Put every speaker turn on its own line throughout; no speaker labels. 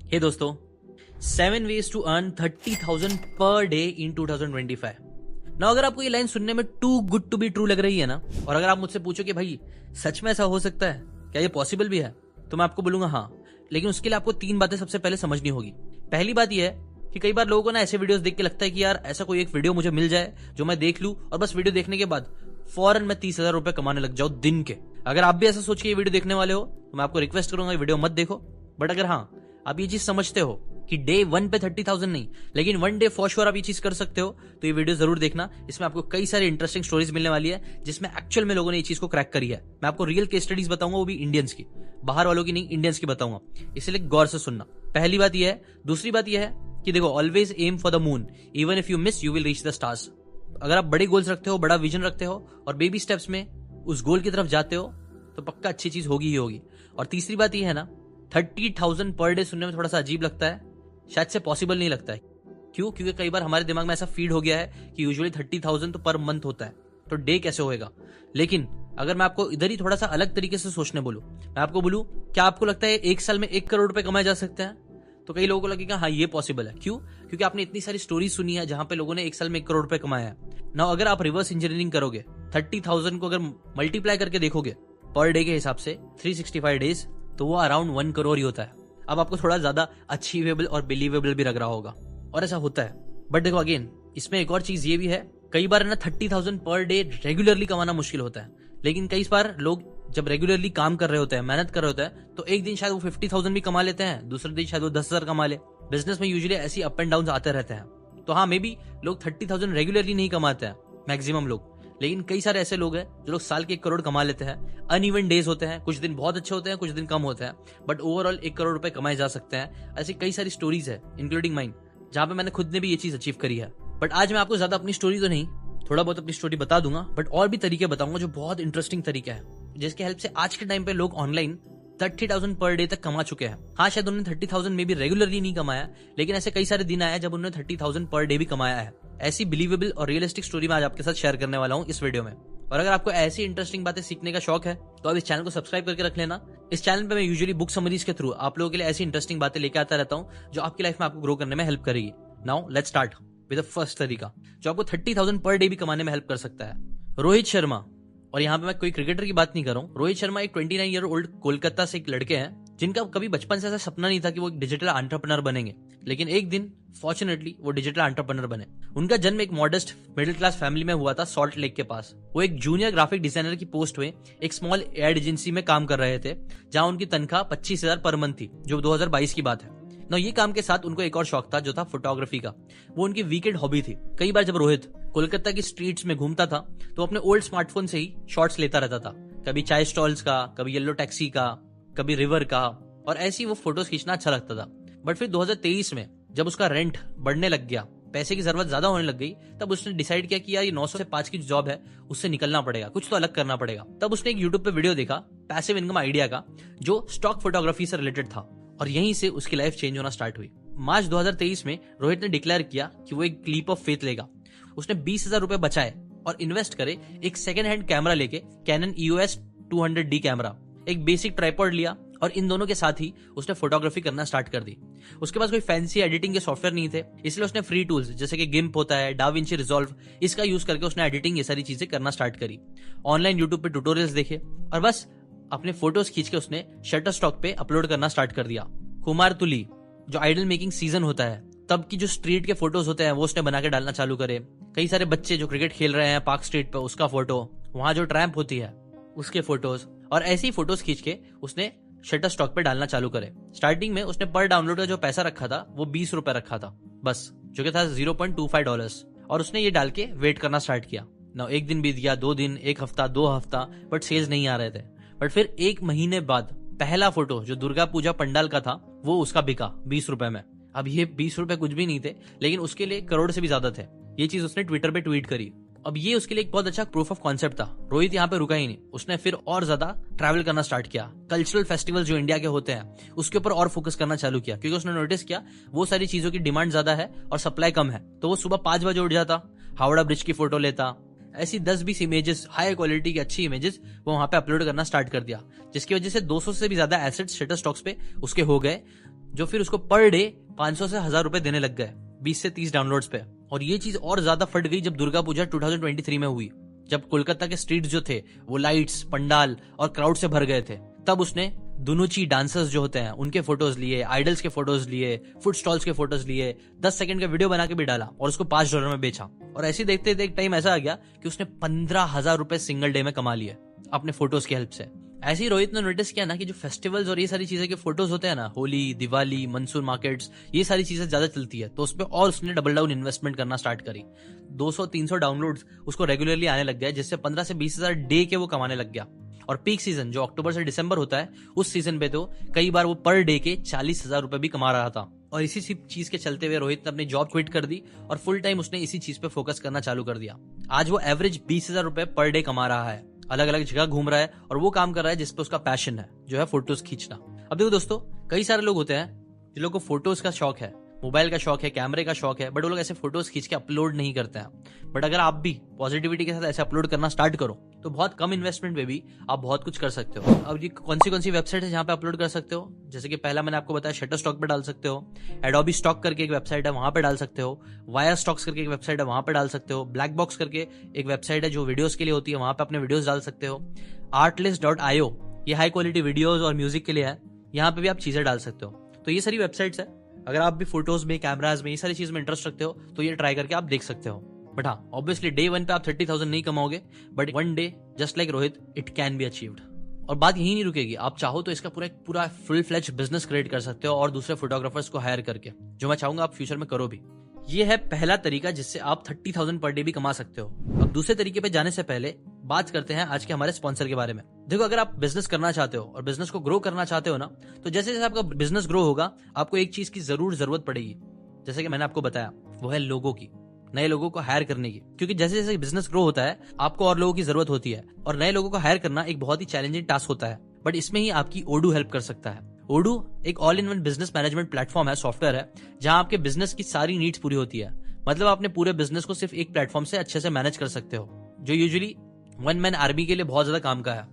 हे दोस्तों, 7 ways to earn 30,000 per day in 2025। ना अगर आपको ये लाइन सुनने में too good to be true लग रही है ना, और अगर आप मुझसे पूछो कि भाई सच में ऐसा हो सकता है, क्या ये पॉसिबल भी है, तो मैं आपको बोलूंगा हाँ। लेकिन उसके लिए आपको 3 बातें सबसे पहले समझनी होगी। पहली बात यह है कि कई बार लोगों को ना ऐसे वीडियोस देख के लगता है कि यार ऐसा कोई एक वीडियो मुझे मिल जाए जो मैं देख लूं और बस वीडियो देखने के बाद फौरन मैं 30,000 रुपए कमाने लग जाऊं दिन के। अगर आप भी ऐसा सोच के ये वीडियो देखने वाले हो तो मैं आपको रिक्वेस्ट करूंगा ये वीडियो मत देखो। बट अगर हाँ, आप ये चीज समझते हो कि डे 1 पे 30,000 नहीं, लेकिन 1 डे फॉर श्योर आप ये चीज कर सकते हो, तो ये वीडियो जरूर देखना। इसमें आपको कई सारी इंटरेस्टिंग स्टोरीज मिलने वाली है जिसमें एक्चुअल में लोगों ने ये चीज को क्रैक करी है। मैं आपको रियल केस स्टडीज बताऊंगा, वो भी इंडियंस की, बाहर वालों की नहीं, इंडियंस की बताऊंगा, इसलिए गौर से सुनना। पहली बात यह है। दूसरी बात यह है कि देखो, always aim for the moon, even if you miss you will reach the stars. अगर आप बड़े गोल्स रखते हो, बड़ा विजन रखते हो और बेबी स्टेप्स में उस गोल की तरफ जाते हो तो पक्का अच्छी चीज होगी ही होगी। और तीसरी बात यह है ना, 30,000 पर डे सुनने में थोड़ा सा अजीब लगता है, शायद से पॉसिबल नहीं लगता है। क्यों? क्योंकि कई बार हमारे दिमाग में ऐसा फीड हो गया है कि यूजुअली 30,000 तो पर मंथ होता है, तो डे कैसे होएगा। लेकिन अगर मैं आपको इधर ही थोड़ा सा अलग तरीके से सोचने बोलूं, मैं आपको बोलूं क्या आपको लगता है 1 साल में 1 करोड़ रुपए कमाए जा सकते हैं? तो कई लोगों को लगेगा हाँ ये पॉसिबल है। क्यों? क्योंकि आपने इतनी सारी स्टोरीज सुनी है जहां पे लोगों ने 1 साल में 1 करोड़ रुपए कमाया है ना। अगर आप रिवर्स इंजीनियरिंग करोगे, 30,000 को अगर मल्टीप्लाई करके देखोगे पर डे के हिसाब से 365 डेज, तो वो अराउंड 1 करोड़ ही होता है। अब आपको थोड़ा ज्यादा अचीवेबल और बिलीवेबल भी लग रहा होगा, और ऐसा होता है। बट देखो अगेन, इसमें एक और चीज ये भी है, कई बार ना 30,000 पर डे रेगुलरली कमाना मुश्किल होता है। लेकिन कई बार लोग जब रेगुलरली काम कर रहे होते हैं, मेहनत कर रहे होते हैं, तो एक दिन शायद वो 50,000 भी कमा लेते हैं, दूसरे दिन शायद वो 10,000 कमा ले। बिजनेस में यूजुअली ऐसी अप एंड डाउन आते रहते हैं। तो हाँ, मे बी लोग 30,000 रेगुलरली नहीं कमाते हैं, मैक्सिमम लोग। लेकिन कई सारे ऐसे लोग हैं जो लोग साल के 1 करोड़ कमा लेते हैं। अनइवन डेज होते हैं, कुछ दिन बहुत अच्छे होते हैं, कुछ दिन कम होते हैं, बट ओवरऑल 1 करोड़ रुपए कमाए जा सकते हैं। ऐसी कई सारी स्टोरीज है, इंक्लूडिंग माइन, जहां पे मैंने खुद ने भी ये चीज अचीव करी है। बट आज मैं आपको ज्यादा अपनी स्टोरी तो नहीं, थोड़ा बहुत अपनी स्टोरी बता दूंगा, बट और भी तरीके बताऊंगा जो बहुत इंटरेस्टिंग तरीका है, जिसके हेल्प से आज के टाइम पे लोग ऑनलाइन 30,000 पर डे तक कमा चुके हैं। हाँ, शायद उन्होंने 30,000 में भी रेगुलरली नहीं कमाया, लेकिन ऐसे कई सारे दिन आया जब उन्होंने 30,000 पर डे भी कमाया है। ऐसी बिलीवेबल और रियलिस्टिक स्टोरी मैं आज आपके साथ शेयर करने वाला हूँ इस वीडियो में। और अगर आपको ऐसी इंटरेस्टिंग बातें सीखने का शौक है तो आप इस चैनल को सब्सक्राइब करके रख लेना। इस चैनल पे मैं यूजुअली बुक समरीज के थ्रू आप लोगों के लिए ऐसी इंटरेस्टिंग बातें लेके आता रहता हूँ जो आपकी लाइफ में आपको ग्रो करने में हेल्प करेगी। Now let's start with the first तरीका जो आपको 30,000 पर डे भी कमाने में हेल्प कर सकता है। रोहित शर्मा, और यहाँ पे मैं कोई क्रिकेटर की बात नहीं कर रहा हूँ। रोहित शर्मा एक 29 ईयर ओल्ड कोलकाता से एक लड़के हैं जिनका कभी बचपन से ऐसा सपना नहीं था कि वो एक डिजिटल एंटरप्रेन्योर बनेंगे, लेकिन एक दिन फॉर्चुनेटली वो डिजिटल एंटरप्रेन्योर बने। उनका जन्म एक मॉडेस्ट मिडिल क्लास फैमिली में हुआ था, सॉल्ट लेक के पास। वो एक जूनियर ग्राफिक डिजाइनर की पोस्ट में एक स्मॉल एड एजेंसी में काम कर रहे थे, जहां उनकी तनख्वाह 25,000 पर मंथ थी, जो 2022 की बात है ना। ये काम के साथ उनको एक और शौक था जो था फोटोग्राफी का। वो उनकी वीकेंड हॉबी थी। कई बार जब रोहित कोलकाता की स्ट्रीट्स में घूमता था तो अपने ओल्ड स्मार्टफोन से ही शॉट्स लेता रहता था, कभी चाय स्टॉल्स का, कभी येलो टैक्सी का, कभी रिवर का, और ऐसी वो फोटोज खींचना अच्छा लगता था। बट फिर 2023 में जब उसका रेंट बढ़ने लग गया, पैसे की जरूरत ज्यादा होने लग गई, तब उसने डिसाइड किया कि यार ये 900 से 5 की जॉब है, उससे निकलना पड़ेगा, कुछ तो अलग करना पड़ेगा। तब उसने एक यूट्यूब पे वीडियो देखा पैसिव इनकम आइडिया का, जो स्टॉक फोटोग्राफी से रिलेटेड था, और यहीं से उसकी लाइफ चेंज होना स्टार्ट हुई। मार्च 2023 में रोहित ने डिक्लेयर किया कि वो एक लीप ऑफ फेथ लेगा। उसने 20,000 रुपए बचाए और इन्वेस्ट करे एक सेकेंड हैंड कैमरा लेके, कैनन EOS 200D कैमरा, एक बेसिक ट्राइपॉड लिया, और इन दोनों के साथ ही उसने फोटोग्राफी करना स्टार्ट कर दी। उसके पास कोई फैंसी एडिटिंग के सॉफ्टवेयर नहीं थे, इसलिए उसने फ्री टूल्स जैसे कि गिम्प होता है, डाविंची रिजॉल्व, इसका यूज करके उसने एडिटिंग ये सारी चीजें करना स्टार्ट करी। ऑनलाइन यूट्यूब पे ट्यूटोरियल्स देखे और बस अपने फोटोज खींच के उसने शटरस्टॉक पे अपलोड करना स्टार्ट कर दिया। कुमार तुली, जो आइडल मेकिंग सीजन होता है तब की जो स्ट्रीट के फोटोज होते हैं वो उसने बना के डालना चालू करे। कई सारे बच्चे जो क्रिकेट खेल रहे हैं पार्क स्ट्रीट पे, उसका फोटो, वहां जो ट्रैम्प होती है उसके फोटोज, और ऐसी ही फोटोज खींच के उसने शटर स्टॉक पे डालना चालू करे। स्टार्टिंग में उसने पर डाउनलोड का जो पैसा रखा था वो 20 रुपए रखा था बस, जो कि था $0.25, और उसने ये डाल के वेट करना स्टार्ट किया ना। एक दिन बीत गया, 2 दिन, 1 हफ्ता, 2 हफ्ता, बट सेल्स नहीं आ रहे थे। बट फिर 1 महीने बाद पहला फोटो जो दुर्गा पूजा पंडाल का था वो उसका बिका 20 रुपए में। अब ये 20 रुपए कुछ भी नहीं थे, लेकिन उसके लिए करोड़ से भी ज्यादा थे। ये चीज उसने ट्विटर पे ट्वीट करी। अब ये उसके लिए एक बहुत अच्छा प्रूफ ऑफ कॉन्सेप्ट था। रोहित यहाँ पे रुका ही नहीं, उसने फिर और ज्यादा ट्रैवल करना स्टार्ट किया। कल्चरल फेस्टिवल जो इंडिया के होते हैं उसके ऊपर और फोकस करना चालू किया, क्योंकि उसने नोटिस किया वो सारी चीजों की डिमांड ज्यादा है और सप्लाई कम है। तो वो सुबह 5 बजे उठ जाता, हावड़ा ब्रिज की फोटो लेता, ऐसी 10-20 इमेजेस, हाई क्वालिटी की अच्छी इमेजेस वो वहां पे अपलोड करना स्टार्ट कर दिया, जिसकी वजह से 200 से भी ज्यादा एसेट्स शटर स्टॉक्स पे उसके हो गए। जो फिर उसको पर डे 500 से 1000 रुपए देने लग गए 20 से 30 डाउनलोड्स पे। और ये चीज और ज्यादा फट गई जब दुर्गा पूजा 2023 में हुई, जब कोलकाता के स्ट्रीट जो थे वो लाइट्स, पंडाल और क्राउड से भर गए थे। तब उसने दुनुची डांसर्स जो होते हैं उनके फोटोज लिए, आइडल्स के फोटोज लिए, फूड स्टॉल्स के फोटोज लिए, 10 सेकंड का वीडियो बना के भी डाला और उसको $5 में बेचा। और ऐसे देखते देखते एक टाइम ऐसा आ गया कि उसने 15,000 रुपए सिंगल डे में कमा लिए अपने फोटोज की हेल्प से। ऐसे ही रोहित ने नोटिस किया ना कि जो फेस्टिवल्स और ये सारी चीजें के फोटोज होते हैं ना, होली, दिवाली, मंसूर मार्केट्स, ये सारी चीजें ज्यादा चलती है, तो उसपे और उसने डबल डाउन इन्वेस्टमेंट करना स्टार्ट करी। 200-300 डाउनलोड्स उसको रेगुलरली आने लग गया, जिससे 15 से 20,000 डे के वो कमाने लग गया। और पीक सीजन जो अक्टूबर से दिसंबर होता है, उस सीजन पे तो कई बार वो पर डे के 40,000 रुपए भी कमा रहा था। और इसी चीज के चलते हुए रोहित ने अपनी जॉब क्विट कर दी और फुल टाइम उसने इसी चीज पे फोकस करना चालू कर दिया। आज वो एवरेज 20,000 रुपए पर डे कमा रहा है, अलग अलग जगह घूम रहा है और वो काम कर रहा है जिसपे उसका पैशन है, जो है फोटोज खींचना। अब देखो दोस्तों, कई सारे लोग होते हैं जिन लोगों को फोटोज का शौक है, मोबाइल का शौक है, कैमरे का शौक है, बट वो लोग ऐसे फोटोज खींच के अपलोड नहीं करते हैं। बट अगर आप भी पॉजिटिविटी के साथ ऐसे अपलोड करना स्टार्ट करो तो बहुत कम इन्वेस्टमेंट में भी आप बहुत कुछ कर सकते हो। अब ये कौन सी वेबसाइट है जहां पे अपलोड कर सकते हो? जैसे कि पहला मैंने आपको बताया, शटरस्टॉक पे डाल सकते हो, एडोबी स्टॉक करके एक वेबसाइट है वहां पे डाल सकते हो, वायर स्टॉक्स करके एक वेबसाइट है वहां पे डाल सकते हो, ब्लैक बॉक्स करके एक वेबसाइट है जो वीडियोस के लिए होती है, वहां पे अपने वीडियोस डाल सकते हो, artlist.io ये हाई क्वालिटी वीडियोस और म्यूजिक के लिए है, यहाँ पे भी आप चीजें डाल सकते हो। तो ये सारी वेबसाइट्स है, अगर आप भी फोटोज में, कैमराज में, ये सारी चीज में इंटरेस्ट रखते हो तो ये ट्राई करके आप देख सकते हो। बट हाँ, ऑब्वियसली डे 1 पे आप 30,000 नहीं कमाओगे, but one day just like Rohit it can be achieved. और बात यही नहीं रुकेगी, आप चाहो तो इसका पूरा फुल फ्लेज बिजनेस क्रिएट कर सकते हो और दूसरे फोटोग्राफर्स को हायर करके, जो मैं चाहूंगा आप फ्यूचर में करो भी। ये है पहला तरीका जिससे आप 30,000 पर डे भी कमा सकते हो। अब दूसरे तरीके पे जाने से पहले बात करते हैं आज के हमारे स्पॉन्सर के बारे में। देखो, अगर आप बिजनेस करना चाहते हो और बिजनेस को ग्रो करना चाहते हो ना, तो जैसे जैसे आपका बिजनेस ग्रो होगा आपको एक चीज की जरूरत पड़ेगी, जैसे कि मैंने आपको बताया, वो है लोगों की, नए लोगों को हायर करने की। क्योंकि जैसे जैसे बिजनेस ग्रो होता है आपको और लोगों की जरूरत होती है, और नए लोगों को हायर करना एक बहुत ही चैलेंजिंग टास्क होता है। बट इसमें ही आपकी ओडू हेल्प कर सकता है। ओडू एक all in one business management platform है, सॉफ्टवेयर है, जहां आपके बिजनेस की सारी नीड्स पूरी होती है। मतलब आप अपने पूरे बिजनेस को सिर्फ एक प्लेटफॉर्म से अच्छे से मैनेज कर सकते हो, जो यूजुअली वन मैन आर्मी के लिए बहुत ज्यादा काम का है।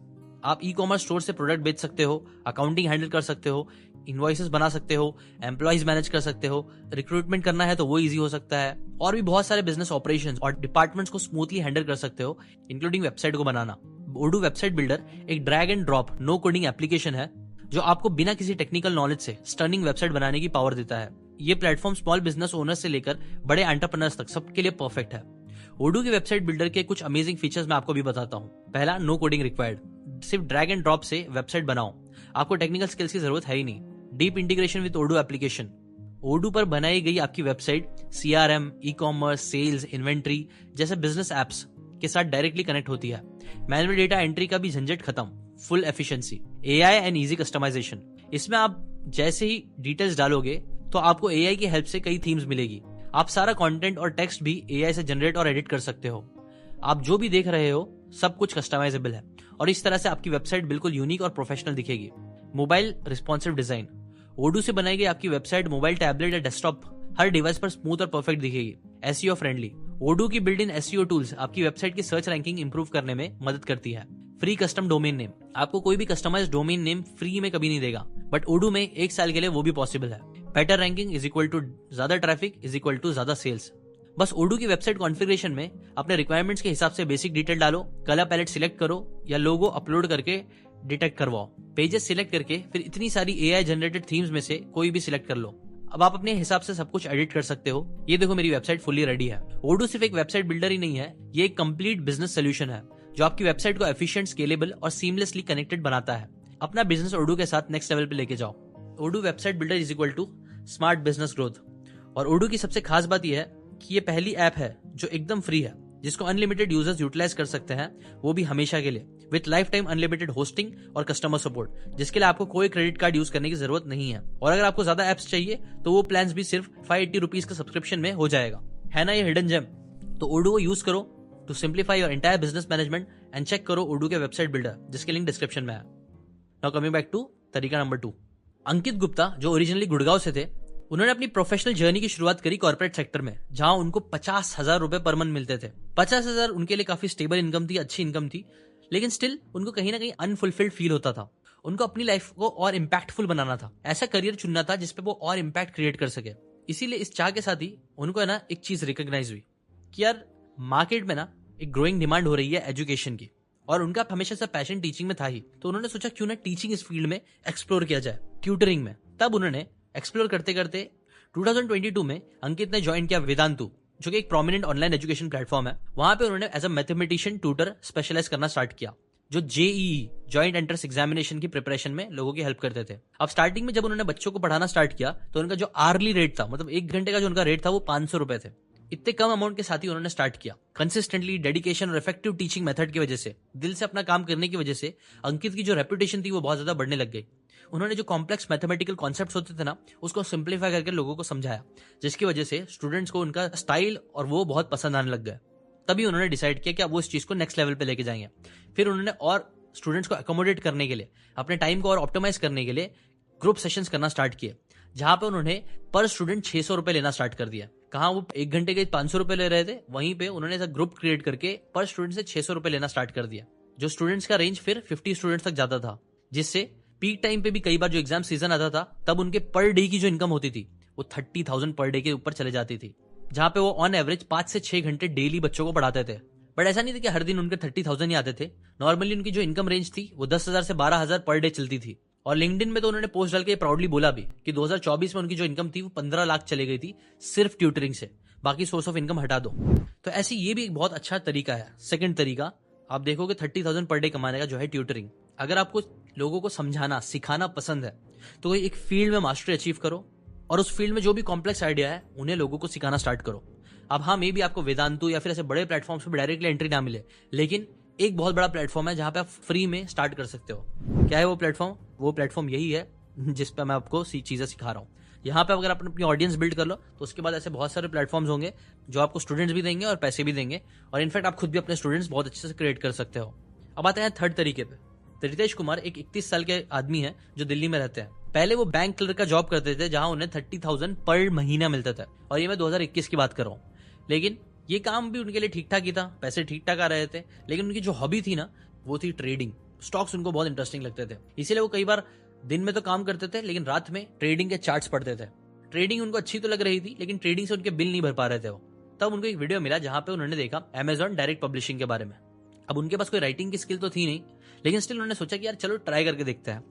आप ई कॉमर्स स्टोर से प्रोडक्ट बेच सकते हो, अकाउंटिंग हैंडल कर सकते हो, इनवॉइसेस बना सकते हो, एम्प्लॉइज मैनेज कर सकते हो, रिक्रूटमेंट करना है तो वो इजी हो सकता है, और भी बहुत सारे बिजनेस ऑपरेशंस और डिपार्टमेंट्स को स्मूथली हैंडल कर सकते हो, इंक्लूडिंग वेबसाइट को बनाना। ओडू वेबसाइट बिल्डर एक drag and drop no coding application है जो आपको बिना किसी टेक्निकल नॉलेज से स्टर्निंग वेबसाइट बनाने की पावर देता है। ये प्लेटफॉर्म स्मॉल बिजनेस ओनर्स से लेकर बड़े एंटरप्रेन्योर्स तक सबके लिए परफेक्ट है। ओडू के वेबसाइट बिल्डर के कुछ अमेजिंग फीचर्स मैं आपको भी बताता हूँ। पहला, नो कोडिंग रिक्वायर्ड, सिर्फ ड्रैग एंड ड्रॉप से वेबसाइट बनाओ, आपको टेक्निकल स्किल्स की जरूरत है ही नहीं। Deep integration with Odoo application, Odoo पर बनाई गई आपकी website CRM, e commerce, sales, inventory जैसे बिजनेस एप्स के साथ डायरेक्टली कनेक्ट होती है। मैनुअल डेटा एंट्री का भी झंझट खत्म, full efficiency. AI and easy customisation, इसमें आप जैसे ही डिटेल्स डालोगे तो आपको AI की हेल्प से कई थीम्स मिलेगी। आप सारा कंटेंट और टेक्स्ट भी AI से जनरेट और एडिट कर सकते हो। आप जो भी देख रहे हो सब कुछ कस्टमाइजेबल है, और इस तरह से आपकी वेबसाइट बिल्कुल यूनिक और प्रोफेशनल दिखेगी। मोबाइल रिस्पॉन्सिव डिजाइन, ओडू से बनाई गई आपकी वेबसाइट मोबाइल, टैबलेट या डेस्कटॉप हर डिवाइस पर स्मूथ और परफेक्ट दिखेगी। SEO फ्रेंडली, ओडू की बिल्ड इन SEO टूल्स आपकी वेबसाइट की सर्च रैंकिंग इंप्रूव करने में मदद करती है। फ्री कस्टम डोमेन नेम, आपको कोई भी कस्टमाइज्ड डोमेन नेम फ्री में कभी नहीं देगा, बट ओडू में 1 साल के लिए वो भी पॉसिबल है। Better ranking is equal to ज्यादा ट्रैफिक इज इक्वल टू ज्यादा सेल्स। बस ओडू की वेबसाइट कॉन्फ़िगरेशन में अपने रिक्वायरमेंट्स के हिसाब से बेसिक डिटेल डालो, कलर पैलेट सिलेक्ट करो या लोगो अपलोड करके डिटेक्ट करवाओ। पेजेस सिलेक्ट करके फिर इतनी सारी AI जनरेटेड थीम्स में से कोई भी सिलेक्ट कर लो। अब आप अपने हिसाब से सब कुछ एडिट कर सकते हो। ये देखो, मेरी वेबसाइट फुली रेडी है। ओडू सिर्फ एक वेबसाइट बिल्डर ही नहीं है, ये एक कंप्लीट बिजनेस सोल्यूशन है जो आपकी वेबसाइट को एफिशिएंट, स्केलेबल और सीमलेसली कनेक्टेड बनाता है। अपना बिजनेस ओडू के साथ नेक्स्ट लेवल पे लेके जाओ। Odoo website builder is equal to smart business growth. और ओडू की सबसे खास बात यह है कि ये पहली ऐप है जो एकदम फ्री है, जिसको अनलिमिटेड यूजर्स यूटिलाइज कर सकते हैं, वो भी हमेशा के लिए, with life time unlimited hosting और कस्टमर सपोर्ट, जिसके लिए आपको कोई क्रेडिट कार्ड यूज करने की जरूरत नहीं है। और अगर आपको ज्यादा एप्स चाहिए तो वो प्लान्स भी सिर्फ 580 रुपीज का सब्सक्रिप्शन में हो जाएगा। है ना ये हिडन जेम? तो ओडू को यूज करो to simplify your entire business management and check करो ओडू के वेबसाइट बिल्डर, जिसके लिंक डिस्क्रिप्शन में है। नाउ कमिंग बैक टू तरीका नंबर 2। अंकित गुप्ता जो ओरिजिनली गुड़गांव से थे, उन्होंने अपनी प्रोफेशनल जर्नी की शुरुआत करी कॉर्पोरेट सेक्टर में, जहां उनको 50,000 रुपए पर मंथ मिलते थे। 50,000 उनके लिए काफी स्टेबल इनकम थी, अच्छी इनकम थी, लेकिन स्टिल उनको कहीं ना कहीं अनफुलफिल्ड फील होता था। उनको अपनी लाइफ को और इम्पैक्टफुल बनाना था, ऐसा करियर चुनना था जिसपे वो और इम्पैक्ट क्रिएट कर सके। इसीलिए इस चाह के साथ ही उनको है ना एक चीज रिकॉग्नाइज हुई कि यार मार्केट में ना एक ग्रोइंग डिमांड हो रही है एजुकेशन की, और उनका हमेशा से पैशन टीचिंग में था ही। तो उन्होंने सोचा क्यों ना टीचिंग इस फील्ड में एक्सप्लोर किया जाए, ट्यूटरिंग में। तब उन्होंने एक्सप्लोर करते करते 2022 में अंकित ने ज्वाइन किया वेदांतु, जो कि एक प्रोमिनेंट ऑनलाइन एजुकेशन प्लेटफॉर्म है। वहां पे उन्होंने as a mathematician tutor specialise करना स्टार्ट किया, जो जेईई जॉइंट एंट्रेंस एग्जामिनेशन की प्रिपरेशन में लोगों की हेल्प करते थे। अब स्टार्टिंग में जब उन्होंने बच्चों को पढ़ाना स्टार्ट किया तो उनका जो आर्ली रेट था, मतलब 1 घंटे का जो उनका रेट था, वो 500 रुपए थे। इतने कम अमाउंट के साथ ही उन्होंने स्टार्ट किया। कंसिस्टेंटली, डेडिकेशन और इफेक्टिव टीचिंग मेथड की वजह से, दिल से अपना काम करने की वजह से अंकित की जो रेपुटेशन थी वो बहुत ज्यादा बढ़ने लग गई। उन्होंने जो कॉम्प्लेक्स मैथमेटिकल कॉन्सेप्ट्स होते थे ना, उसको सिंप्लीफाई करके लोगों को समझाया, जिसकी वजह से स्टूडेंट्स को उनका स्टाइल और वो बहुत पसंद आने लग गए। तभी उन्होंने डिसाइड किया कि अब वो इस चीज को नेक्स्ट लेवल पे लेके जाएंगे। फिर उन्होंने और स्टूडेंट्स को अकोमोडेट करने के लिए, अपने टाइम को और ऑप्टिमाइज करने के लिए ग्रुप सेशंस करना स्टार्ट किए, जहां पे उन्होंने पर स्टूडेंट 600 रुपए लेना स्टार्ट कर दिया। कहाँ वो 1 घंटे के 500 रुपए ले रहे थे, वहीं पे उन्होंने ऐसा ग्रुप क्रिएट करके पर स्टूडेंट से 600 रुपए लेना स्टार्ट कर दिया, जो स्टूडेंट्स का रेंज फिर 50 स्टूडेंट्स तक जाता था, जिससे पीक टाइम पे भी कई बार जो एग्जाम सीजन आता था तब उनके पर डे की जो इनकम होती थी वो 30,000 पर डे के ऊपर चले जाती थी, जहां पे वो ऑन एवरेज 5 से 6 घंटे डेली बच्चों को पढ़ाते थे। बट ऐसा नहीं था कि हर दिन उनके 30,000 ही आते थे। नॉर्मली उनकी जो इनकम रेंज थी वो 10,000 से 12,000 पर डे चलती थी। और लिंक्डइन में तो उन्होंने पोस्ट डाल के प्राउडली बोला भी कि 2024 में उनकी जो इनकम थी वो 15 लाख चली गई थी सिर्फ ट्यूटरिंग से, बाकी सोर्स ऑफ इनकम हटा दो। तो ऐसे ये भी एक बहुत अच्छा तरीका है। सेकंड तरीका आप देखोगे 30,000 पर डे कमाने का, जो है ट्यूटरिंग। अगर आपको लोगों को समझाना, सिखाना पसंद है तो कोई एक फील्ड में मास्टरी अचीव करो और उस फील्ड में जो भी कॉम्प्लेक्स आइडिया है उन्हें लोगों को सिखाना स्टार्ट करो। अब हाँ, मे भी आपको वेदांतु या फिर ऐसे बड़े प्लेटफॉर्म्स पे डायरेक्टली एंट्री ना मिले, लेकिन एक बहुत बड़ा प्लेटफॉर्म है जहां पे आप फ्री में स्टार्ट कर सकते हो। क्या है वो प्लेटफॉर्म? वो प्लेटफॉर्म यही है जिस पे मैं आपको चीजें सिखा रहा हूँ। यहाँ पे अगर आप अपनी ऑडियंस बिल्ड कर लो तो उसके बाद ऐसे बहुत सारे प्लेटफॉर्म्स होंगे जो आपको स्टूडेंट्स भी देंगे और पैसे भी देंगे, और इनफैक्ट आप खुद भी अपने स्टूडेंट्स बहुत अच्छे से क्रिएट कर सकते हो। अब आते हैं थर्ड तरीके पे। तो रितेश कुमार एक 31 साल के आदमी है जो दिल्ली में रहते हैं। पहले वो बैंक क्लर्क का जॉब करते थे जहां उन्हें 30,000 पर महीना मिलता था, और ये मैं 2021 की बात कर रहा हूँ। लेकिन ये काम भी उनके लिए ठीक ठाक ही था, पैसे ठीक ठाक आ रहे थे। लेकिन उनकी जो हॉबी थी ना वो थी ट्रेडिंग। स्टॉक्स उनको बहुत इंटरेस्टिंग लगते थे, इसीलिए वो कई बार दिन में तो काम करते थे लेकिन रात में ट्रेडिंग के चार्ट्स पढ़ते थे। ट्रेडिंग उनको अच्छी तो लग रही थी लेकिन ट्रेडिंग से उनके बिल नहीं भर पा रहे थे वो। तब उनको एक वीडियो मिला जहां पे उन्होंने देखा Amazon डायरेक्ट पब्लिशिंग के बारे में। अब उनके पास कोई राइटिंग की स्किल तो थी नहीं, लेकिन स्टिल उन्होंने सोचा कि यार चलो ट्राई करके देखते हैं।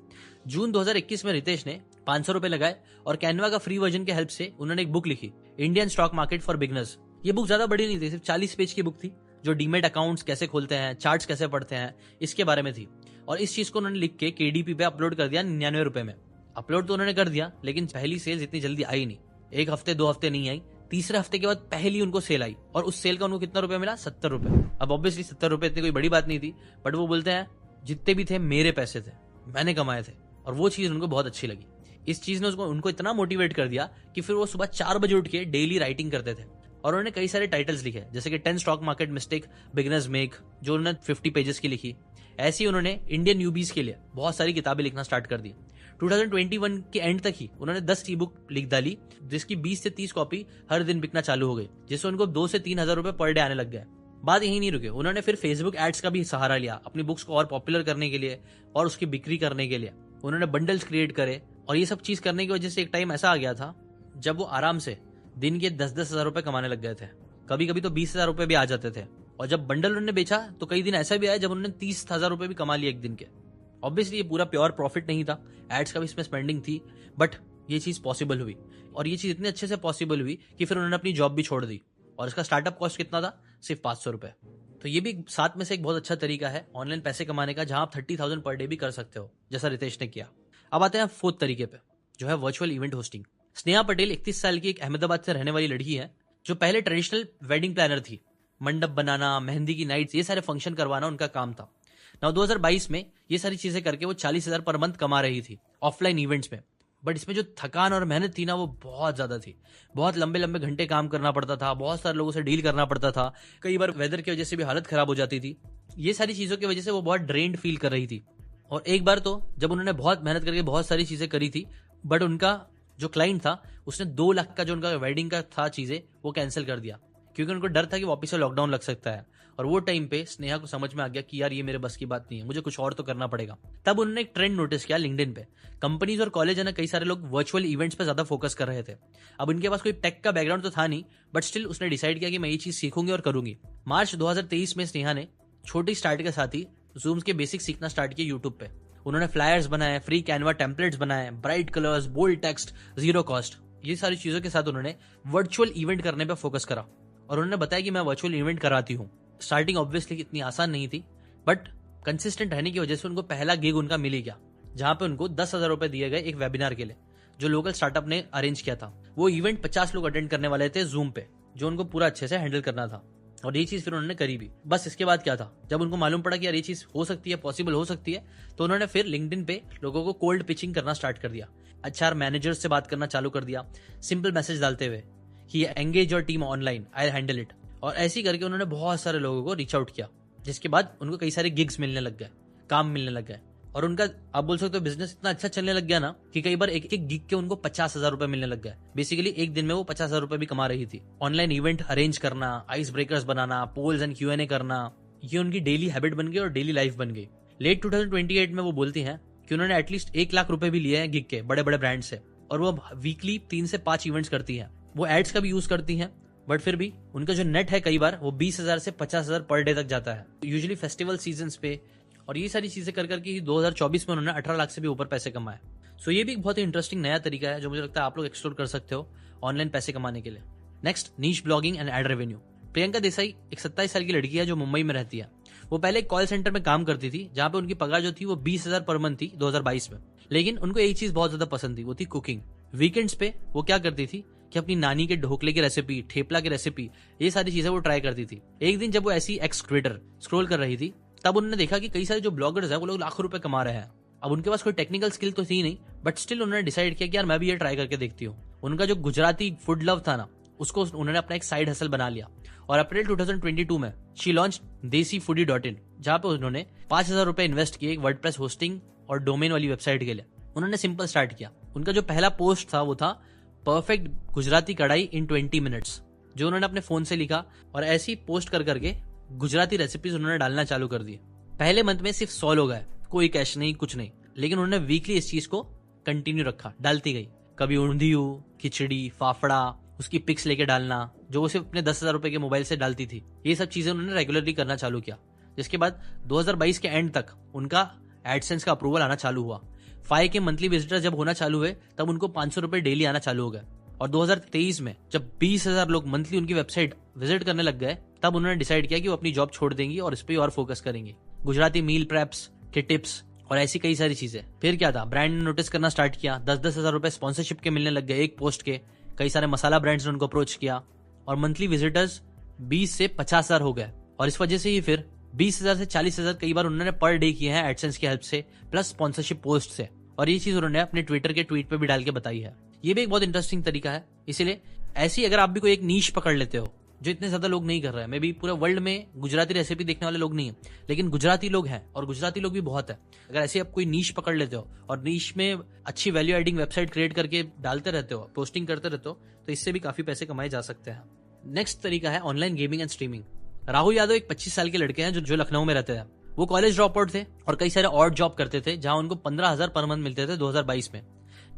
जून 2021 में रितेश ने 500 रुपए लगाए और कैनवा का फ्री वर्जन के हेल्प से उन्होंने एक बुक लिखी, Indian stock market for beginners. ये बुक ज्यादा बड़ी नहीं थी, सिर्फ 40 पेज की बुक थी, जो डीमेट अकाउंट्स कैसे खोलते हैं, चार्ट्स कैसे पढ़ते हैं, इसके बारे में थी। और इस चीज को उन्होंने लिख के KDP पे अपलोड कर दिया 99 रुपए में। अपलोड तो उन्होंने कर दिया लेकिन पहली सेल्स इतनी जल्दी आई नहीं, 1 हफ्ते 2 हफ्ते नहीं आई। तीसरे हफ्ते के बाद पहली उनको सेल आई और उस सेल का उनको कितना रुपए मिला? 70 रुपए। अब ऑब्वियसली 70 रुपए इतनी कोई बड़ी बात नहीं थी, बट वो बोलते हैं जितने भी थे मेरे पैसे थे, मैंने कमाए थे, और वो चीज उनको बहुत अच्छी लगी। इस चीज ने उनको इतना मोटिवेट कर दिया कि फिर वो सुबह 4 बजे उठ के डेली राइटिंग करते थे। और उन्होंने कई सारे टाइटल्स लिखे, जैसे कि 10 stock market mistake beginners make, जो उन्होंने 50 पेजेस की लिखी। ऐसे ही उन्होंने इंडियन न्यूबीज के लिए बहुत सारी किताबें लिखना स्टार्ट कर दी। 2021 के एंड तक ही उन्होंने 10 ई बुक लिख डाली, जिसकी 20 से 30 कॉपी हर दिन बिकना चालू हो गई, जिससे उनको 2 से 3 हजार रुपए पर डे आने लग गए। बात यही नहीं रुके, उन्होंने फिर फेसबुक एड्स का भी सहारा लिया अपनी बुक्स को और पॉपुलर करने के लिए और उसकी बिक्री करने के लिए। उन्होंने बंडल्स क्रिएट करे, और ये सब चीज करने की वजह से एक टाइम ऐसा आ गया था जब वो आराम से दिन के 10-10 हजार रुपए कमाने लग गए थे। कभी कभी तो 20,000 रुपए भी आ जाते थे। और जब बंडल उन्होंने बेचा तो कई दिन ऐसा भी आया जब उन्होंने 30,000 रुपए भी कमा लिए एक दिन के। ऑब्वियसली ये पूरा प्योर प्रॉफिट नहीं था, एड्स का भी इसमें स्पेंडिंग थी, बट ये चीज पॉसिबल हुई। और ये चीज इतने अच्छे से पॉसिबल हुई कि फिर उन्होंने अपनी जॉब भी छोड़ दी। और इसका स्टार्टअप कॉस्ट कितना था? सिर्फ 500 रुपए। तो ये भी साथ में से एक बहुत अच्छा तरीका है ऑनलाइन पैसे कमाने का, जहां आप 30,000 पर डे भी कर सकते हो, जैसा रितेश ने किया। अब आते हैं फोर्थ तरीके पे, जो है virtual event hosting. Sneha Patel 31 साल की एक अहमदाबाद से रहने वाली लड़की है, जो पहले ट्रेडिशनल वेडिंग प्लानर थी। मंडप बनाना, मेहंदी की नाइट्स, ये सारे फंक्शन करवाना उनका काम था। 2022 में ये सारी चीजें करके वो 40,000 पर मंथ कमा रही थी ऑफलाइन इवेंट्स में। बट इसमें जो थकान और मेहनत थी ना वो बहुत ज्यादा थी। बहुत लंबे लंबे घंटे काम करना पड़ता था, बहुत सारे लोगों से डील करना पड़ता था, कई बार वेदर की वजह से भी हालत खराब हो जाती थी। ये सारी चीजों की वजह से वो बहुत ड्रेन्ड फील कर रही थी। और एक बार तो जब उन्होंने बहुत मेहनत करके बहुत सारी चीजें करी थी, बट उनका जो क्लाइंट था उसने 2 लाख का जो उनका वेडिंग का था चीजें, वो कैंसिल कर दिया, क्योंकि उनको डर था कि वापस से लॉकडाउन लग सकता है। और वो टाइम पे स्नेहा को समझ में आ गया कि यार ये मेरे बस की बात नहीं है, मुझे कुछ और तो करना पड़ेगा। तब उन्होंने एक ट्रेंड नोटिस किया लिंक्डइन पे। कंपनीज और कॉलेज है ना, कई सारे लोग वर्चुअल इवेंट्स पे ज्यादा फोकस कर रहे थे। अब उनके पास कोई टेक का बैकग्राउंड तो था नहीं, बट स्टिल उसने डिसाइड किया कि मैं ये चीज सीखूंगी और करूंगी। मार्च 2023 में स्नेहा ने छोटी स्टार्ट के साथ ही जूम्स के बेसिक सीखना स्टार्ट किया यूट्यूब पे। उन्होंने फ्लायर्स बनाए, फ्री कैनवा टेम्पलेट्स बनाए, bright colours, bold text, zero cost, ये सारी चीजों के साथ उन्होंने वर्चुअल इवेंट करने पे फोकस करा। और उन्होंने बताया कि मैं वर्चुअल इवेंट कराती हूँ। स्टार्टिंग ऑब्वियसली इतनी आसान नहीं थी, बट कंसिस्टेंट रहने की वजह से उनको पहला गिग उनका मिल ही गया, जहां पे उनको 10,000 रुपए दिए गए एक वेबिनार के लिए, जो लोकल स्टार्टअप ने अरेंज किया था। वो इवेंट 50 लोग अटेंड करने वाले थे जूम पे, जो उनको पूरा अच्छे से हैंडल करना था। और ये चीज फिर उन्होंने करी भी। बस इसके बाद क्या था, जब उनको मालूम पड़ा कि यार ये चीज हो सकती है, पॉसिबल हो सकती है, तो उन्होंने फिर लिंक्डइन पे लोगों को कोल्ड पिचिंग करना स्टार्ट कर दिया। एचआर मैनेजर्स से बात करना चालू कर दिया, सिंपल मैसेज डालते हुए कि engage your team online, I handle it. और ऐसे ही करके उन्होंने बहुत सारे लोगों को रीच आउट किया, जिसके बाद उनको कई सारे गिग्स मिलने लग गए, काम मिलने लग गए। और उनका आप बोल सकते हो बिजनेस इतना अच्छा चलने लग गया ना कि कई बार एक एक गिग के उनको 50,000 रुपए मिलने लग गए। बेसिकली एक दिन में वो 50,000 रुपए भी कमा रही थी। ऑनलाइन इवेंट अरेंज करना, आइस ब्रेकर्स बनाना, पोल्स एंड Q&A करना, ये उनकी डेली हैबिट बन गई और डेली लाइफ बन गई। लेट 2028 में वो बोलती हैं कि उन्होंने एटलीस्ट 1 लाख रुपए भी लिए हैं गिग के बड़े बड़े ब्रांड से, और वो वीकली 3 से 5 इवेंट्स करती हैं। वो एड्स का भी यूज करती हैं, बट फिर भी उनका जो नेट है कई बार वो 20,000 से 50,000 पर डे तक जाता है, यूजुअली फेस्टिवल सीजन पे। और ये सारी चीजें कर करके 2024 में उन्होंने 18 लाख से भी ऊपर पैसे कमाए। सो ये भी एक बहुत ही इंटरेस्टिंग नया तरीका है, जो मुझे लगता है आप लोग एक्सप्लोर कर सकते हो ऑनलाइन पैसे कमाने के लिए। Next, niche blogging and ad revenue. Priyanka Desai एक 27 साल की लड़की है जो मुंबई में रहती है। वो पहले एक कॉल सेंटर में काम करती थी, जहां पे उनकी पगार जो थी वो 20,000 पर मंथ थी 2022 में। लेकिन उनको एक चीज बहुत ज्यादा पसंद थी, वो थी कुकिंग। वीकेंड्स पे वो क्या करती थी कि अपनी नानी के ढोकले की रेसिपी, ठेपला की रेसिपी, ये सारी चीजें वो ट्राई करती थी। एक दिन जब वो ऐसी एक्स ट्विटर स्क्रॉल कर रही थी, तब उन्होंने देखा कि कई सारे जो ब्लॉगर्स हैं वो लोग लाखों रुपए कमा रहे हैं। अब उनके पास कोई टेक्निकल स्किल तो थी नहीं, बट स्टिल उन्होंने डिसाइड किया कि यार मैं भी ये ट्राई करके देखती हूँ। उनका जो गुजराती फूड लव था ना, उसको उन्होंने अपना एक साइड हसल बना लिया। और अप्रैल 2022 में शी लॉन्च desifoodie.in, जहां पे उन्होंने 5,000 रुपए इन्वेस्ट किए वर्डप्रेस होस्टिंग और डोमेन वाली वेबसाइट के लिए। उन्होंने सिंपल स्टार्ट किया। उनका जो पहला पोस्ट था वो था परफेक्ट गुजराती कढ़ाई इन 20 मिनट्स, जो उन्होंने अपने फोन से लिखा, और ऐसे ही पोस्ट कर करके गुजराती रेसिपीज उन्होंने डालना चालू कर दिए। पहले मंथ में सिर्फ 100 लोग आए, कोई कैश नहीं, कुछ नहीं, लेकिन उन्होंने वीकली इस चीज को कंटिन्यू रखा, डालती गई। कभी ऊंधियू, खिचड़ी, फाफड़ा, उसकी पिक्स लेके डालना, जो वो सिर्फ अपने 10,000 रुपए के मोबाइल से डालती थी। ये सब चीजें उन्होंने रेगुलरली करना चालू किया, जिसके बाद 2022 के एंड तक उनका एडसेंस का अप्रूवल आना चालू हुआ। 5 के मंथली विजिटर जब होना चालू हुए, तब उनको 500 रुपए डेली आना चालू हो गए। और 2023 में जब 20,000 लोग मंथली उनकी वेबसाइट विजिट करने लग गए, तब उन्होंने डिसाइड किया कि वो अपनी जॉब छोड़ देंगी और इस पे और फोकस करेंगे। गुजराती मील प्रेप्स के टिप्स और ऐसी कई सारी चीजें। फिर क्या था, ब्रांड ने नोटिस करना स्टार्ट किया। 10-10 हजार रुपए स्पॉन्सरशिप के मिलने लग गए एक पोस्ट के। कई सारे मसाला ब्रांड्स ने उनको अप्रोच किया, और मंथली विजिटर्स 20 से 50,000 हो गए। और इस वजह से ही फिर 20,000 से 40,000 कई बार उन्होंने पर डे किए हैं एडसेंस की हेल्प से, प्लस स्पॉन्सरशिप पोस्ट से। और ये चीज उन्होंने अपने ट्विटर के ट्वीट पे भी डाल के बताई है। ये भी एक बहुत इंटरेस्टिंग तरीका है। इसीलिए ऐसी अगर आप भी कोई एक नीश पकड़ लेते हो जो इतने ज्यादा लोग नहीं कर रहे हैं, मे बी पूरे वर्ल्ड में गुजराती रेसिपी देखने वाले लोग नहीं है, लेकिन गुजराती लोग हैं, और गुजराती लोग भी बहुत है। अगर ऐसे आप कोई नीश पकड़ लेते हो और नीश में अच्छी वैल्यू एडिंग वेबसाइट क्रिएट करके डालते रहते हो, पोस्टिंग करते रहते हो, तो इससे भी काफी पैसे कमाए जा सकते हैं। नेक्स्ट तरीका है online gaming and streaming. Rahul Yadav एक 25 साल के लड़के हैं जो लखनऊ में रहते हैं। वो कॉलेज ड्रॉप आउट थे और कई सारे ऑड जॉब करते थे, जहां उनको 15,000 पर मंथ मिलते थे 2022 में।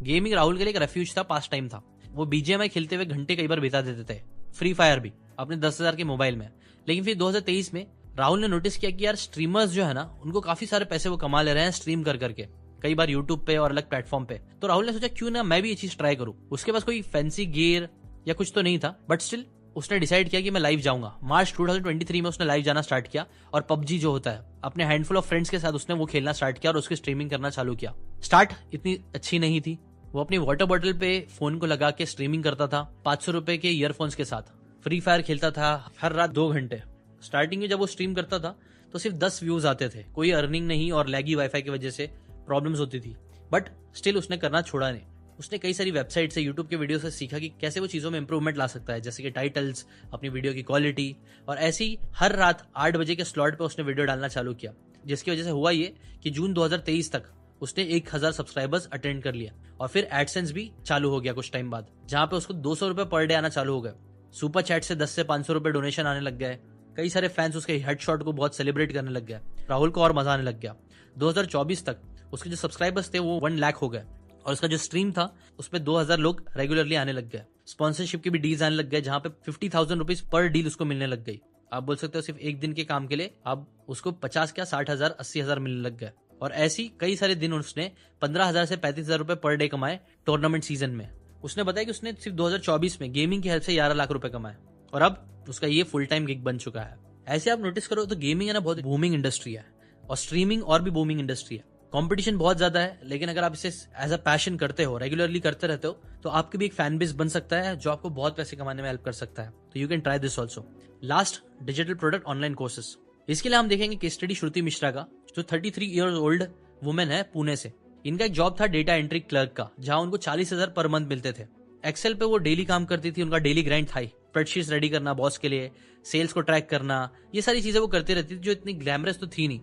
गेमिंग राहुल के लिए एक रेफ्यूज था, पास टाइम था। वो BGMI खेलते हुए घंटे कई बार बिता देते थे, फ्री फायर भी अपने 10,000 के मोबाइल में। लेकिन फिर 2023 में राहुल ने नोटिस किया कि यार स्ट्रीमर्स जो है ना, उनको काफी सारे पैसे वो कमा ले रहे हैं स्ट्रीम कर करके, कई बार यूट्यूब पे और अलग प्लेटफॉर्म पे। तो राहुल ने सोचा क्यों ना मैं भी ये चीज ट्राई करूं। उसके पास कोई फैंसी गियर या कुछ तो नहीं था, बट स्टिल उसने डिसाइड किया कि मैं लाइव जाऊंगा। मार्च 2023 में उसने लाइव जाना स्टार्ट किया, और PUBG जो होता है, अपने हैंडफुल ऑफ फ्रेंड्स के साथ उसने वो खेलना स्टार्ट किया और उसकी स्ट्रीमिंग करना चालू किया। स्टार्ट इतनी अच्छी नहीं थी। वो अपनी वाटर बॉटल पे फोन को लगा के स्ट्रीमिंग करता था 500 रुपए के ईयरफोन्स के साथ। फ्री फायर खेलता था हर रात 2 घंटे। स्टार्टिंग में जब वो स्ट्रीम करता था तो सिर्फ 10 व्यूज आते थे, कोई अर्निंग नहीं, और लैगी वाईफाई की वजह से प्रॉब्लम्स होती थी। बट स्टिल उसने करना छोड़ा नहीं। उसने कई सारी वेबसाइट से, यूट्यूब के वीडियो से सीखा कि कैसे वो चीजों में इंप्रूवमेंट ला सकता है, जैसे कि टाइटल्स, अपनी वीडियो की क्वालिटी। और ऐसे ही हर रात 8 बजे के स्लॉट पे उसने वीडियो डालना चालू किया, जिसकी वजह से हुआ ये कि जून 2023 तक उसने 1,000 सब्सक्राइबर्स अटेंड कर लिया। और फिर एडसेंस भी चालू हो गया कुछ टाइम बाद, जहां पे उसको 200 रुपए पर डे आना चालू हो गए। सुपर चैट से 10 से 500 रुपए डोनेशन आने लग गए। कई सारे फैंस उसके हेडशॉट को बहुत सेलिब्रेट करने लग गया, राहुल को और मजा आने लग गया। 2024 तक उसके जो सब्सक्राइबर्स थे वो 1 लाख हो गए और उसका जो स्ट्रीम था उसपे 2000 लोग रेगुलरली आने लग गए। स्पॉन्सरशिप की भी डील्स आने लग गए जहां पे 50,000 रुपीज पर डील उसको मिलने लग गई। आप बोल सकते हो सिर्फ एक दिन के काम के लिए अब उसको 50 क्या 60,000 80,000 मिलने लग गए। और ऐसी कई सारे दिन उसने 15,000 से 35,000 रुपए पर डे कमाए टूर्नामेंट सीजन में। उसने बताया कि उसने सिर्फ 2024 में गेमिंग की हेल्प से 11 लाख रुपए कमाए और अब उसका ये फुल टाइम गिग बन चुका है। ऐसे आप नोटिस करो तो गेमिंग है ना बहुत बूमिंग इंडस्ट्री है और स्ट्रीमिंग और भी बूमिंग इंडस्ट्री है। कंपटीशन बहुत ज्यादा है, लेकिन अगर आप इसे एज अ पैशन करते हो, रेगुलरली करते रहते हो, तो आपके भी एक फैन बेस बन सकता है जो आपको बहुत पैसे कमाने में हेल्प कर सकता है। तो you can try this also. Last, digital product online courses. इसके लिए हम देखेंगे केस स्टडी श्रुति मिश्रा का, जो 33 ईयर्स ओल्ड वुमेन है पुणे से। इनका एक जॉब था डेटा एंट्री क्लर्क का, जहां उनको 40,000 पर मंथ मिलते थे। एक्सेल पे वो डेली काम करती थी, उनका डेली ग्राइंड था। स्प्रेडशीट्स रेडी करना बॉस के लिए, सेल्स को ट्रैक करना, ये सारी चीजें वो करती रहती थी जो इतनी ग्लैमरस तो थी नहीं,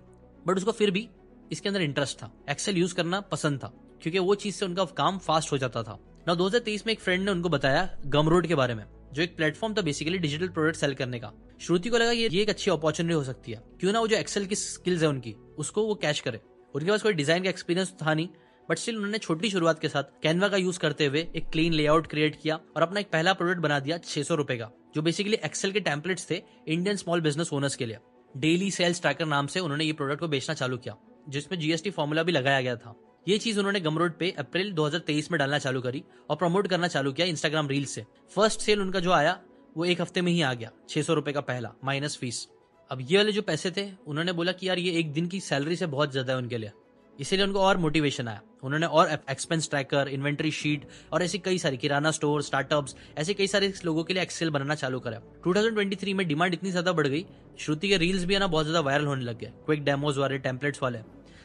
बट उसको फिर भी इसके अंदर इंटरेस्ट था। एक्सेल यूज करना पसंद था क्योंकि वो चीज से उनका काम फास्ट हो जाता था ना। 2023 में एक फ्रेंड ने उनको बताया गमरोड के बारे में, जो एक प्लेटफॉर्म था बेसिकली डिजिटल प्रोडक्ट सेल करने का। श्रुति को लगा ये एक अच्छी अपॉर्चुनिटी हो सकती है, क्यों ना वो जो एक्सेल की स्किल्स है उनकी उसको वो कैच करे। उनके पास कोई डिजाइन का एक्सपीरियंस था नहीं, बट स्टिल उन्होंने छोटी शुरुआत के साथ कैनवा का यूज करते हुए एक क्लीन लेआउट क्रिएट किया और अपना एक पहला प्रोडक्ट बना दिया 600 रुपए का, जो बेसिकली एक्सेल के टेम्पलेट्स थे इंडियन स्मॉल बिजनेस ओनर्स के लिए। डेली सेल्स ट्रैकर नाम से उन्होंने ये प्रोडक्ट को बेचना चालू किया, जिसमें जीएसटी फॉर्मूला भी लगाया गया था। ये चीज उन्होंने गमरोड पे अप्रैल 2023 में डालना चालू करी और प्रमोट करना चालू किया इंस्टाग्राम रील से। फर्स्ट सेल उनका जो आया वो एक हफ्ते में ही आ गया, 600 रुपए का पहला माइनस फीस। अब ये वाले जो पैसे थे उन्होंने बोला कि यार ये एक दिन की सैलरी से बहुत ज्यादा है उनके लिए, इसीलिए उनको और मोटिवेशन आया। उन्होंने और एक्सपेंस ट्रैकर, इन्वेंटरी शीट और ऐसी कई सारी किराना स्टोर, स्टार्टअप्स, ऐसे कई सारे लोगों के लिए एक्सेल बनाना चालू करा। 2023 में डिमांड इतनी ज्यादा बढ़ गई, श्रुति के रील्स भी है ना बहुत ज्यादा वायरल होने लग गए, क्विक डेमोज वाले, टेम्पलेट्स वाले,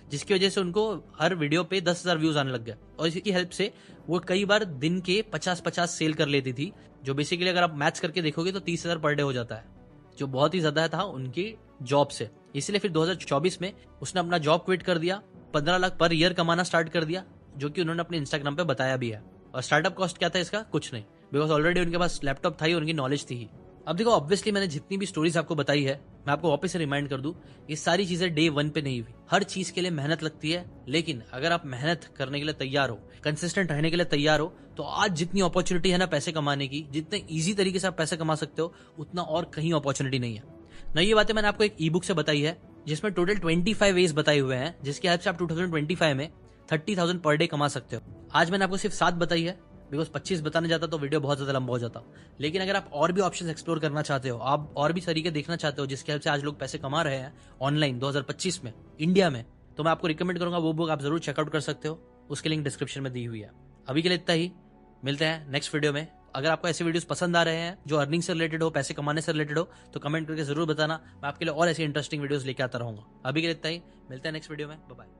जिसकी वजह से उनको हर वीडियो पे 10,000 व्यूज आने लग गए। और इसकी हेल्प से वो कई बार दिन के 50-50 सेल कर लेती थी, जो बेसिकली अगर आप मैथ्स करके देखोगे तो 30,000 पर डे हो जाता है, जो बहुत ही ज्यादा था उनकी जॉब से। इसलिए फिर 2024 में उसने अपना जॉब क्विट कर दिया, 15 लाख पर ईयर कमाना स्टार्ट कर दिया, जो कि उन्होंने अपने इंस्टाग्राम पे बताया भी है। और स्टार्टअप कॉस्ट क्या था इसका? कुछ नहीं, बिकॉज ऑलरेडी उनके पास लैपटॉप था ही, उनकी नॉलेज थी ही। अब देखो, ऑब्वियसली मैंने जितनी भी स्टोरीज आपको बताई है, मैं आपको वापस से रिमाइंड कर दूं, ये सारी चीजें डे 1 पे नहीं हुई। हर चीज के लिए मेहनत लगती है, लेकिन अगर आप मेहनत करने के लिए तैयार हो, कंसिस्टेंट रहने के लिए तैयार हो, तो आज जितनी अपॉर्चुनिटी है ना पैसे कमाने की, जितने ईजी तरीके से आप पैसे कमा सकते हो, उतना और कहीं अपॉर्चुनिटी नहीं है ना। ये बातें मैंने आपको एक ई बुक से बताई है, जिसमें टोटल 25 वेज बताए हुए हैं, जिसकी हेल्प से आप 2025 में 30,000 पर डे कमा सकते हो। आज मैंने आपको सिर्फ 7 बताई है, बिकॉज 25 बताने जाता तो वीडियो बहुत ज्यादा लंबा हो जाता। लेकिन अगर आप और भी ऑप्शंस एक्सप्लोर करना चाहते हो, आप और भी तरीके देखना चाहते हो जिसकी हेल्प से आज लोग पैसे कमा रहे हैं ऑनलाइन 2025 में इंडिया में, तो मैं आपको रिकमेंड करूंगा वो बुक आप जरूर चेकआउट कर सकते हो। उसकी लिंक डिस्क्रिप्शन में दी हुई है। अभी के लिए इतना ही, मिलते हैं नेक्स्ट वीडियो में। अगर आपको ऐसे वीडियोस पसंद आ रहे हैं जो अर्निंग से रिलेटेड हो, पैसे कमाने से रिलेटेड हो, तो कमेंट करके जरूर बताना, मैं आपके लिए और ऐसी इंटरेस्टिंग वीडियोस लेके आता रहूंगा। अभी के लिए इतना ही, मिलते हैं नेक्स्ट वीडियो में, बाय बाय।